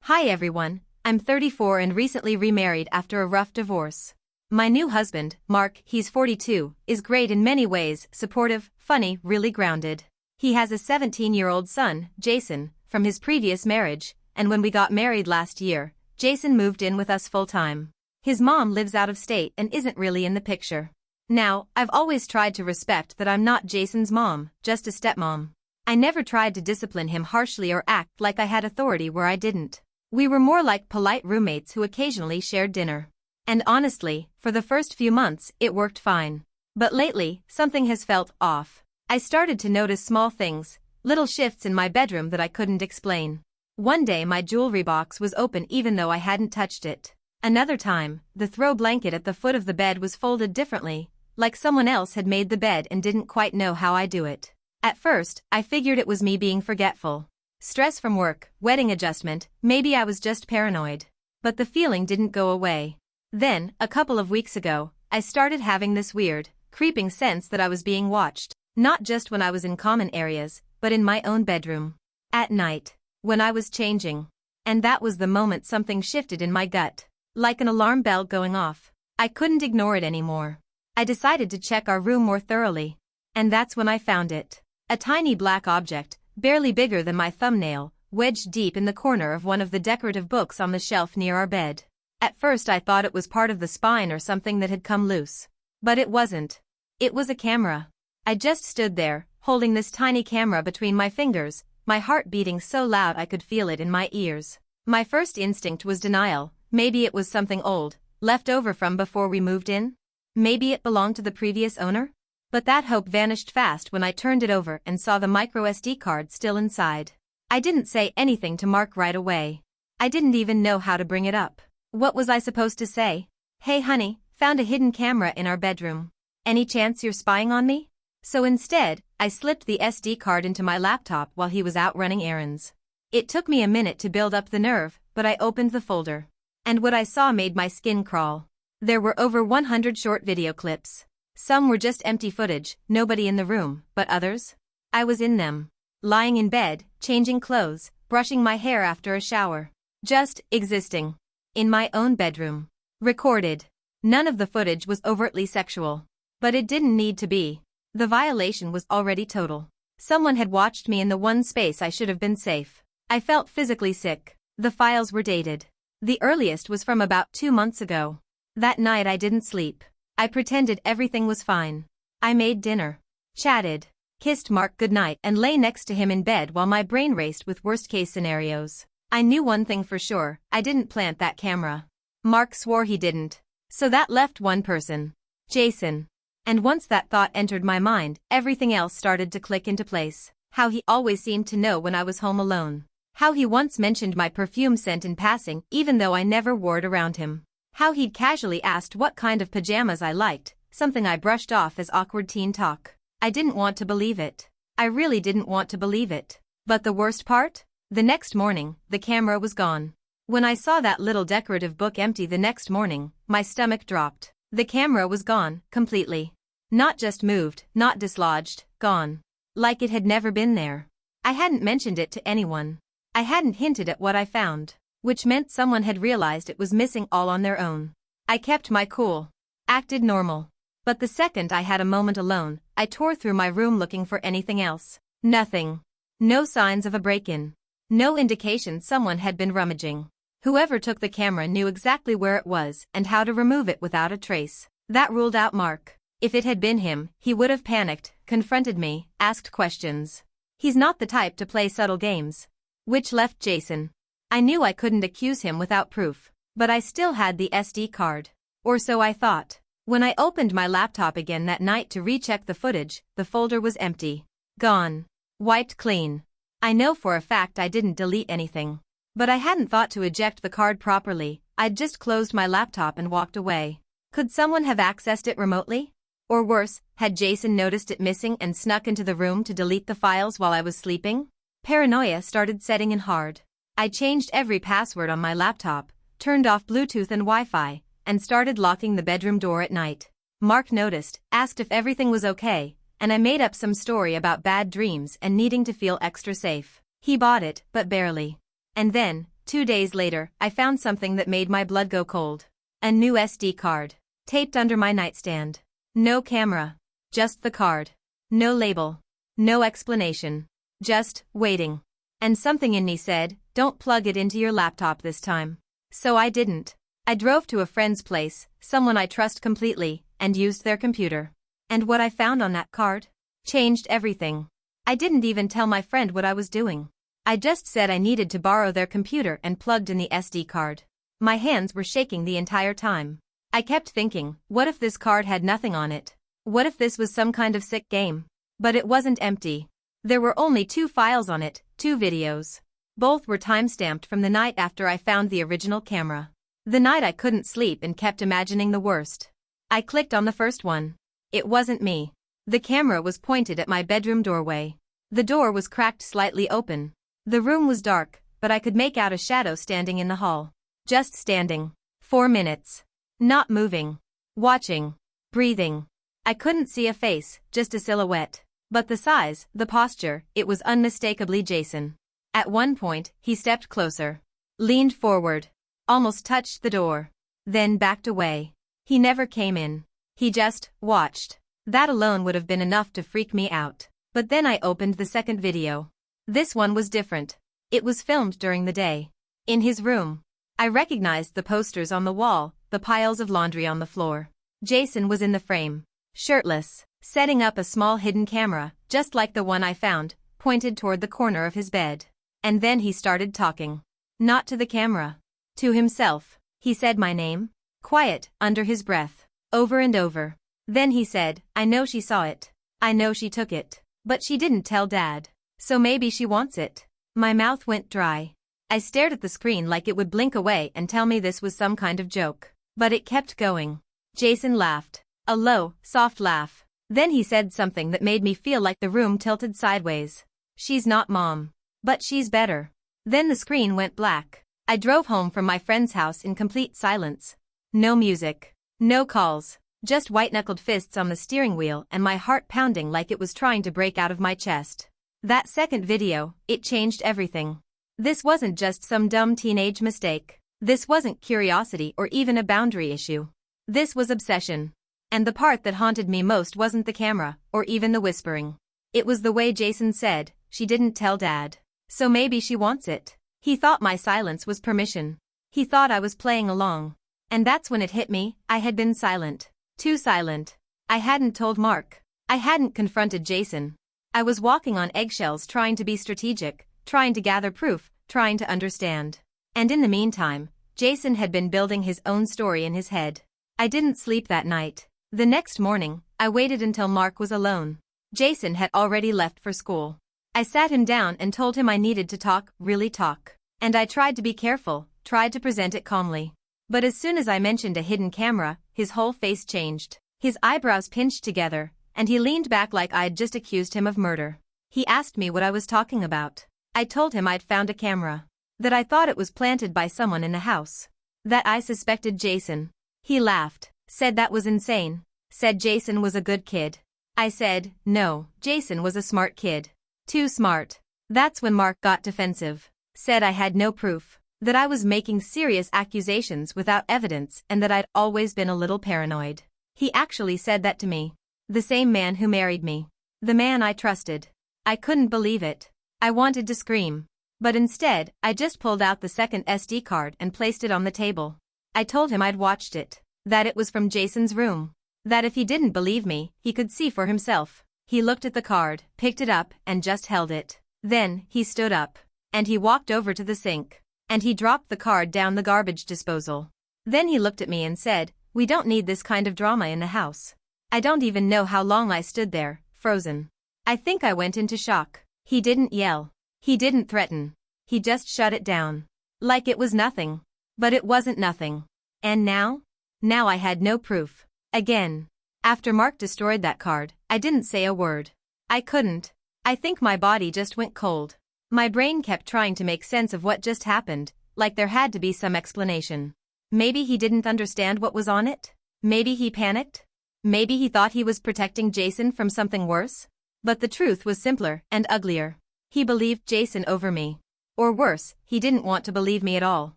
Hi everyone, I'm 34 and recently remarried after a rough divorce. My new husband, Mark, he's 42, is great in many ways, supportive, funny, really grounded. He has a 17-year-old son, Jason, from his previous marriage, and when we got married last year, Jason moved in with us full-time. His mom lives out of state and isn't really in the picture. Now, I've always tried to respect that I'm not Jason's mom, just a stepmom. I never tried to discipline him harshly or act like I had authority where I didn't. We were more like polite roommates who occasionally shared dinner. And honestly, for the first few months, it worked fine. But lately, something has felt off. I started to notice small things, little shifts in my bedroom that I couldn't explain. One day my jewelry box was open even though I hadn't touched it. Another time, the throw blanket at the foot of the bed was folded differently, like someone else had made the bed and didn't quite know how I do it. At first, I figured it was me being forgetful. Stress from work, wedding adjustment, maybe I was just paranoid. But the feeling didn't go away. Then, a couple of weeks ago, I started having this weird, creeping sense that I was being watched, not just when I was in common areas, but in my own bedroom. At night, when I was changing. And that was the moment something shifted in my gut, like an alarm bell going off. I couldn't ignore it anymore. I decided to check our room more thoroughly. And that's when I found it. A tiny black object, barely bigger than my thumbnail, wedged deep in the corner of one of the decorative books on the shelf near our bed. At first I thought it was part of the spine or something that had come loose. But it wasn't. It was a camera. I just stood there, holding this tiny camera between my fingers, my heart beating so loud I could feel it in my ears. My first instinct was denial. Maybe it was something old, left over from before we moved in. Maybe it belonged to the previous owner. But that hope vanished fast when I turned it over and saw the microSD card still inside. I didn't say anything to Mark right away. I didn't even know how to bring it up. What was I supposed to say? Hey honey, found a hidden camera in our bedroom. Any chance you're spying on me? So instead, I slipped the SD card into my laptop while he was out running errands. It took me a minute to build up the nerve, but I opened the folder. And what I saw made my skin crawl. There were over 100 short video clips. Some were just empty footage, nobody in the room, but others? I was in them. Lying in bed, changing clothes, brushing my hair after a shower. Just existing. In my own bedroom. Recorded. None of the footage was overtly sexual. But it didn't need to be. The violation was already total. Someone had watched me in the one space I should have been safe. I felt physically sick. The files were dated. The earliest was from about 2 months ago. That night I didn't sleep. I pretended everything was fine. I made dinner. Chatted. Kissed Mark goodnight and lay next to him in bed while my brain raced with worst-case scenarios. I knew one thing for sure, I didn't plant that camera. Mark swore he didn't. So that left one person. Jason. And once that thought entered my mind, everything else started to click into place. How he always seemed to know when I was home alone. How he once mentioned my perfume scent in passing even though I never wore it around him. How he'd casually asked what kind of pajamas I liked, something I brushed off as awkward teen talk. I didn't want to believe it. I really didn't want to believe it. But the worst part? The next morning, the camera was gone. When I saw that little decorative book empty the next morning, my stomach dropped. The camera was gone, completely. Not just moved, not dislodged, gone. Like it had never been there. I hadn't mentioned it to anyone. I hadn't hinted at what I found. Which meant someone had realized it was missing all on their own. I kept my cool. Acted normal. But the second I had a moment alone, I tore through my room looking for anything else. Nothing. No signs of a break-in. No indication someone had been rummaging. Whoever took the camera knew exactly where it was and how to remove it without a trace. That ruled out Mark. If it had been him, he would have panicked, confronted me, asked questions. He's not the type to play subtle games. Which left Jason. I knew I couldn't accuse him without proof, but I still had the SD card. Or so I thought. When I opened my laptop again that night to recheck the footage, the folder was empty. Gone. Wiped clean. I know for a fact I didn't delete anything. But I hadn't thought to eject the card properly, I'd just closed my laptop and walked away. Could someone have accessed it remotely? Or worse, had Jason noticed it missing and snuck into the room to delete the files while I was sleeping? Paranoia started setting in hard. I changed every password on my laptop, turned off Bluetooth and Wi-Fi, and started locking the bedroom door at night. Mark noticed, asked if everything was okay, and I made up some story about bad dreams and needing to feel extra safe. He bought it, but barely. And then, 2 days later, I found something that made my blood go cold. A new SD card. Taped under my nightstand. No camera. Just the card. No label. No explanation. Just waiting. And something in me said, don't plug it into your laptop this time. So I didn't. I drove to a friend's place, someone I trust completely, and used their computer. And what I found on that card? Changed everything. I didn't even tell my friend what I was doing. I just said I needed to borrow their computer and plugged in the SD card. My hands were shaking the entire time. I kept thinking, what if this card had nothing on it? What if this was some kind of sick game? But it wasn't empty. There were only 2 files on it, 2 videos. Both were time-stamped from the night after I found the original camera. The night I couldn't sleep and kept imagining the worst. I clicked on the first one. It wasn't me. The camera was pointed at my bedroom doorway. The door was cracked slightly open. The room was dark, but I could make out a shadow standing in the hall. Just standing. 4 minutes. Not moving. Watching. Breathing. I couldn't see a face, just a silhouette. But the size, the posture, it was unmistakably Jason. At one point, he stepped closer. Leaned forward. Almost touched the door. Then backed away. He never came in. He just watched. That alone would have been enough to freak me out. But then I opened the second video. This one was different. It was filmed during the day. In his room. I recognized the posters on the wall, the piles of laundry on the floor. Jason was in the frame. Shirtless. Setting up a small hidden camera, just like the one I found, pointed toward the corner of his bed. And then he started talking. Not to the camera. To himself. He said my name. Quiet, under his breath. Over and over. Then he said, I know she saw it. I know she took it. But she didn't tell Dad. So maybe she wants it. My mouth went dry. I stared at the screen like it would blink away and tell me this was some kind of joke. But it kept going. Jason laughed. A low, soft laugh. Then he said something that made me feel like the room tilted sideways. She's not Mom. But she's better. Then the screen went black. I drove home from my friend's house in complete silence. No music. No calls. Just white-knuckled fists on the steering wheel and my heart pounding like it was trying to break out of my chest. That second video, it changed everything. This wasn't just some dumb teenage mistake. This wasn't curiosity or even a boundary issue. This was obsession. And the part that haunted me most wasn't the camera, or even the whispering. It was the way Jason said, she didn't tell Dad. So maybe she wants it. He thought my silence was permission. He thought I was playing along. And that's when it hit me, I had been silent. Too silent. I hadn't told Mark. I hadn't confronted Jason. I was walking on eggshells trying to be strategic, trying to gather proof, trying to understand. And in the meantime, Jason had been building his own story in his head. I didn't sleep that night. The next morning, I waited until Mark was alone. Jason had already left for school. I sat him down and told him I needed to talk, really talk. And I tried to be careful, tried to present it calmly. But as soon as I mentioned a hidden camera, his whole face changed. His eyebrows pinched together, and he leaned back like I'd just accused him of murder. He asked me what I was talking about. I told him I'd found a camera. That I thought it was planted by someone in the house. That I suspected Jason. He laughed, said that was insane, said Jason was a good kid. I said, no, Jason was a smart kid. Too smart. That's when Mark got defensive. Said I had no proof. That I was making serious accusations without evidence and that I'd always been a little paranoid. He actually said that to me. The same man who married me. The man I trusted. I couldn't believe it. I wanted to scream. But instead, I just pulled out the second SD card and placed it on the table. I told him I'd watched it. That it was from Jason's room. That if he didn't believe me, he could see for himself. He looked at the card, picked it up, and just held it. Then, he stood up. And he walked over to the sink. And he dropped the card down the garbage disposal. Then he looked at me and said, we don't need this kind of drama in the house. I don't even know how long I stood there, frozen. I think I went into shock. He didn't yell. He didn't threaten. He just shut it down. Like it was nothing. But it wasn't nothing. And now? Now I had no proof. Again. After Mark destroyed that card, I didn't say a word. I couldn't. I think my body just went cold. My brain kept trying to make sense of what just happened, like there had to be some explanation. Maybe he didn't understand what was on it? Maybe he panicked? Maybe he thought he was protecting Jason from something worse? But the truth was simpler and uglier. He believed Jason over me. Or worse, he didn't want to believe me at all.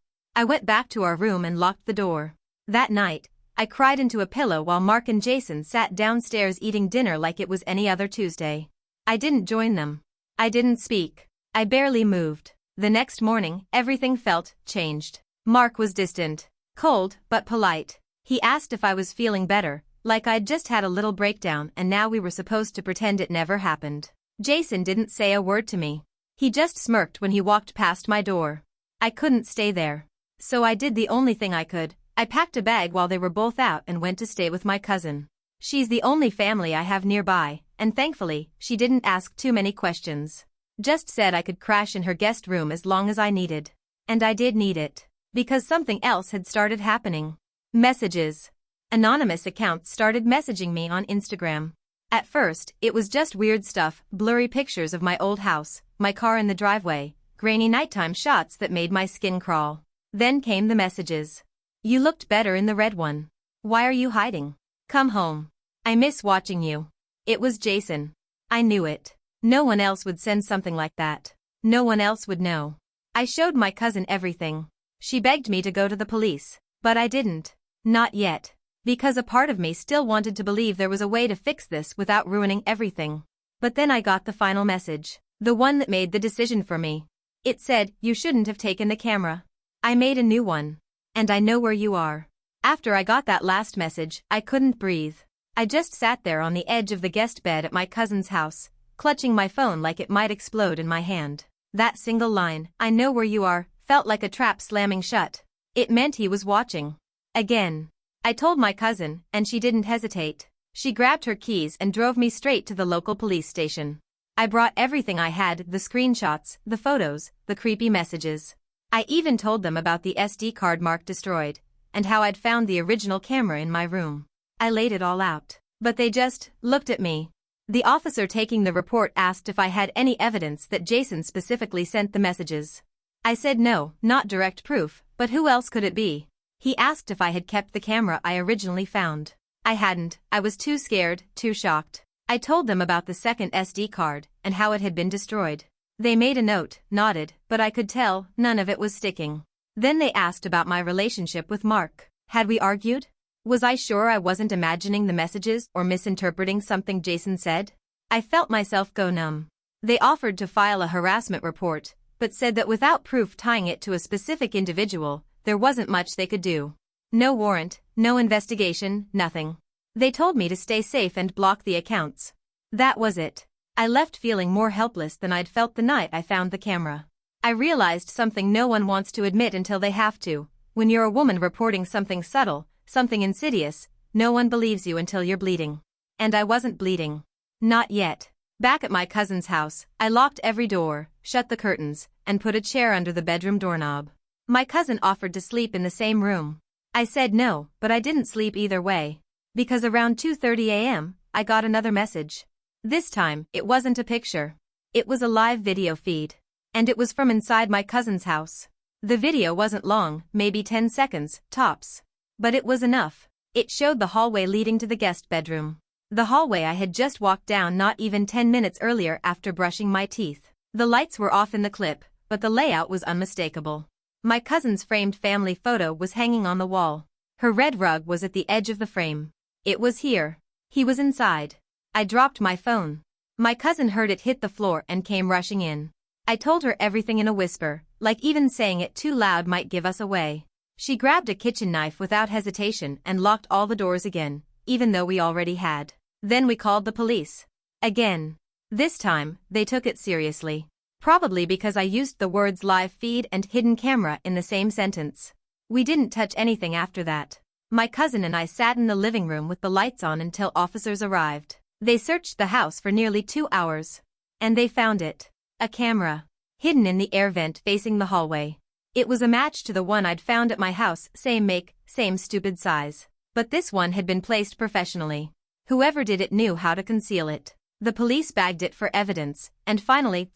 I went back to our room and locked the door. That night, I cried into a pillow while Mark and Jason sat downstairs eating dinner like it was any other Tuesday. I didn't join them. I didn't speak. I barely moved. The next morning, everything felt changed. Mark was distant, cold, but polite. He asked if I was feeling better, like I'd just had a little breakdown and now we were supposed to pretend it never happened. Jason didn't say a word to me. He just smirked when he walked past my door. I couldn't stay there. So I did the only thing I could. I packed a bag while they were both out and went to stay with my cousin. She's the only family I have nearby, and thankfully, she didn't ask too many questions. Just said I could crash in her guest room as long as I needed. And I did need it. Because something else had started happening. Messages. Anonymous accounts started messaging me on Instagram. At first, it was just weird stuff, blurry pictures of my old house, my car in the driveway, grainy nighttime shots that made my skin crawl. Then came the messages. You looked better in the red one. Why are you hiding? Come home. I miss watching you. It was Jason. I knew it. No one else would send something like that. No one else would know. I showed my cousin everything. She begged me to go to the police, but I didn't. Not yet. Because a part of me still wanted to believe there was a way to fix this without ruining everything. But then I got the final message. The one that made the decision for me. It said, you shouldn't have taken the camera. I made a new one. And I know where you are. After I got that last message, I couldn't breathe. I just sat there on the edge of the guest bed at my cousin's house, clutching my phone like it might explode in my hand. That single line, I know where you are, felt like a trap slamming shut. It meant he was watching. Again. I told my cousin, and she didn't hesitate. She grabbed her keys and drove me straight to the local police station. I brought everything I had, the screenshots, the photos, the creepy messages. I even told them about the SD card Mark destroyed, and how I'd found the original camera in my room. I laid it all out. But they just looked at me. The officer taking the report asked if I had any evidence that Jason specifically sent the messages. I said no, not direct proof, but who else could it be? He asked if I had kept the camera I originally found. I hadn't. I was too scared, too shocked. I told them about the second SD card and how it had been destroyed. They made a note, nodded, but I could tell none of it was sticking. Then they asked about my relationship with Mark. Had we argued? Was I sure I wasn't imagining the messages or misinterpreting something Jason said? I felt myself go numb. They offered to file a harassment report, but said that without proof tying it to a specific individual, there wasn't much they could do. No warrant, no investigation, nothing. They told me to stay safe and block the accounts. That was it. I left feeling more helpless than I'd felt the night I found the camera. I realized something no one wants to admit until they have to. When you're a woman reporting something subtle, something insidious, no one believes you until you're bleeding. And I wasn't bleeding. Not yet. Back at my cousin's house, I locked every door, shut the curtains, and put a chair under the bedroom doorknob. My cousin offered to sleep in the same room. I said no, but I didn't sleep either way. Because around 2:30 a.m., I got another message. This time, it wasn't a picture. It was a live video feed. And it was from inside my cousin's house. The video wasn't long, maybe 10 seconds, tops. But it was enough. It showed the hallway leading to the guest bedroom. The hallway I had just walked down not even 10 minutes earlier after brushing my teeth. The lights were off in the clip, but the layout was unmistakable. My cousin's framed family photo was hanging on the wall. Her red rug was at the edge of the frame. It was here. He was inside. I dropped my phone. My cousin heard it hit the floor and came rushing in. I told her everything in a whisper, like even saying it too loud might give us away. She grabbed a kitchen knife without hesitation and locked all the doors again, even though we already had. Then we called the police. Again. This time, they took it seriously. Probably because I used the words live feed and hidden camera in the same sentence. We didn't touch anything after that. My cousin and I sat in the living room with the lights on until officers arrived. They searched the house for nearly 2 hours. And they found it. A camera. Hidden in the air vent facing the hallway. It was a match to the one I'd found at my house, same make, same stupid size. But this one had been placed professionally. Whoever did it knew how to conceal it. The police bagged it for evidence, and finally,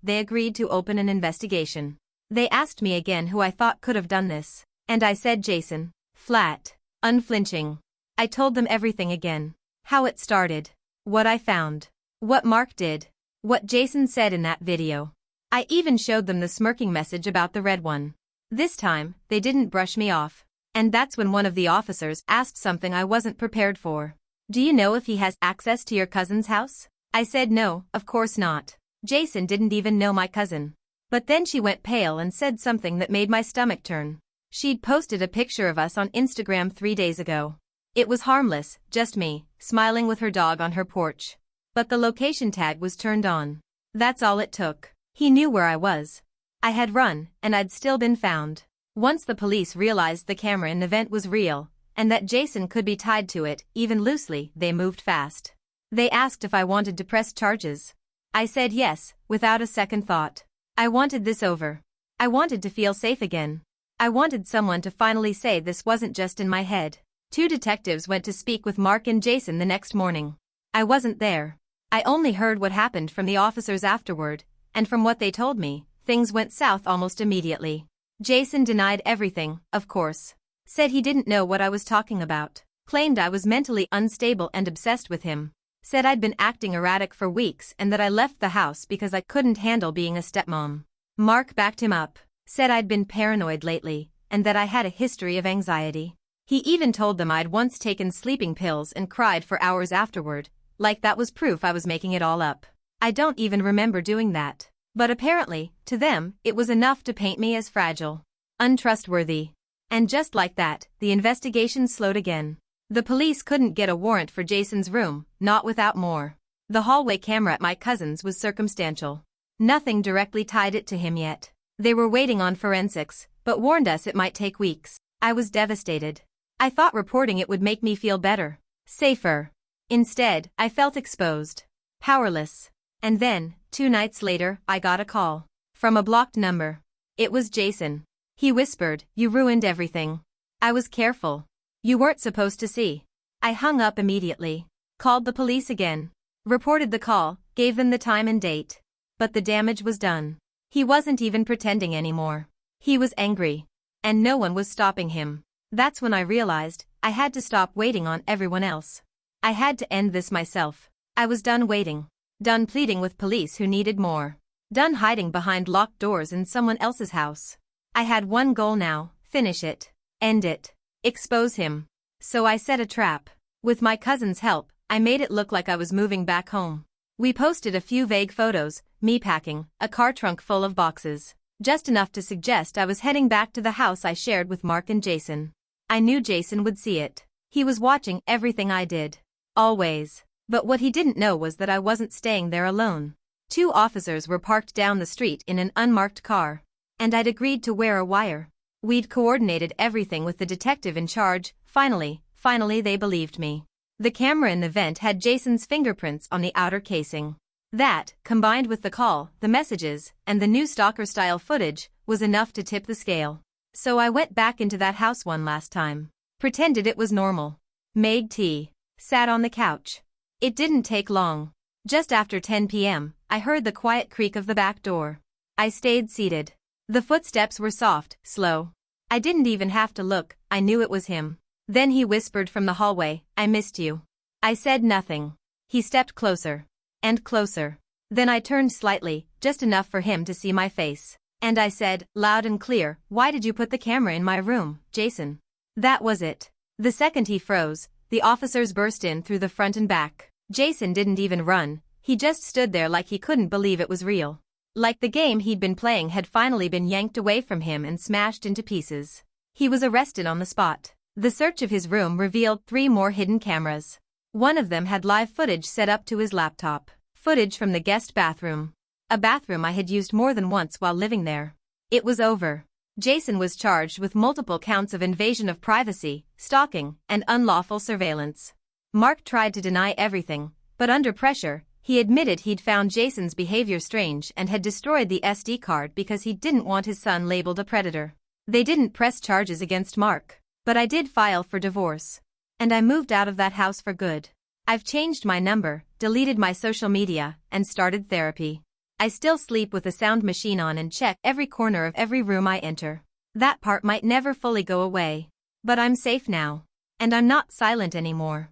they agreed to open an investigation. They asked me again who I thought could have done this. And I said Jason. Flat. Unflinching. I told them everything again. How it started. What I found. What Mark did. What Jason said in that video. I even showed them the smirking message about the red one. This time, they didn't brush me off. And that's when one of the officers asked something I wasn't prepared for. Do you know if he has access to your cousin's house? I said no, of course not. Jason didn't even know my cousin. But then she went pale and said something that made my stomach turn. She'd posted a picture of us on Instagram 3 days ago. It was harmless, just me, smiling with her dog on her porch. But the location tag was turned on. That's all it took. He knew where I was. I had run, and I'd still been found. Once the police realized the camera in the vent was real, and that Jason could be tied to it, even loosely, they moved fast. They asked if I wanted to press charges. I said yes, without a second thought. I wanted this over. I wanted to feel safe again. I wanted someone to finally say this wasn't just in my head. 2 detectives went to speak with Mark and Jason the next morning. I wasn't there. I only heard what happened from the officers afterward, and from what they told me, things went south almost immediately. Jason denied everything, of course. Said he didn't know what I was talking about. Claimed I was mentally unstable and obsessed with him. Said I'd been acting erratic for weeks and that I left the house because I couldn't handle being a stepmom. Mark backed him up. Said I'd been paranoid lately, and that I had a history of anxiety. He even told them I'd once taken sleeping pills and cried for hours afterward, like that was proof I was making it all up. I don't even remember doing that. But apparently, to them, it was enough to paint me as fragile, untrustworthy. And just like that, the investigation slowed again. The police couldn't get a warrant for Jason's room, not without more. The hallway camera at my cousin's was circumstantial. Nothing directly tied it to him yet. They were waiting on forensics, but warned us it might take weeks. I was devastated. I thought reporting it would make me feel better, safer. Instead, I felt exposed, powerless. And then, 2 nights later, I got a call. From a blocked number. It was Jason. He whispered, "You ruined everything." I was careful. "You weren't supposed to see." I hung up immediately. Called the police again. Reported the call, gave them the time and date. But the damage was done. He wasn't even pretending anymore. He was angry. And no one was stopping him. That's when I realized I had to stop waiting on everyone else. I had to end this myself. I was done waiting. Done pleading with police who needed more. Done hiding behind locked doors in someone else's house. I had one goal now, finish it. End it. Expose him. So I set a trap. With my cousin's help, I made it look like I was moving back home. We posted a few vague photos, me packing, a car trunk full of boxes. Just enough to suggest I was heading back to the house I shared with Mark and Jason. I knew Jason would see it. He was watching everything I did. Always. But what he didn't know was that I wasn't staying there alone. 2 officers were parked down the street in an unmarked car. And I'd agreed to wear a wire. We'd coordinated everything with the detective in charge. Finally they believed me. The camera in the vent had Jason's fingerprints on the outer casing. That, combined with the call, the messages, and the new stalker-style footage, was enough to tip the scale. So I went back into that house one last time. Pretended it was normal. Made tea. Sat on the couch. It didn't take long. Just after 10 p.m., I heard the quiet creak of the back door. I stayed seated. The footsteps were soft, slow. I didn't even have to look, I knew it was him. Then he whispered from the hallway, "I missed you." I said nothing. He stepped closer. And closer. Then I turned slightly, just enough for him to see my face. And I said, loud and clear, "Why did you put the camera in my room, Jason?" That was it. The second he froze, the officers burst in through the front and back. Jason didn't even run, he just stood there like he couldn't believe it was real. Like the game he'd been playing had finally been yanked away from him and smashed into pieces. He was arrested on the spot. The search of his room revealed 3 more hidden cameras. One of them had live footage set up to his laptop. Footage from the guest bathroom. A bathroom I had used more than once while living there. It was over. Jason was charged with multiple counts of invasion of privacy, stalking, and unlawful surveillance. Mark tried to deny everything, but under pressure, he admitted he'd found Jason's behavior strange and had destroyed the SD card because he didn't want his son labeled a predator. They didn't press charges against Mark, but I did file for divorce. And I moved out of that house for good. I've changed my number, deleted my social media, and started therapy. I still sleep with a sound machine on and check every corner of every room I enter. That part might never fully go away. But I'm safe now. And I'm not silent anymore.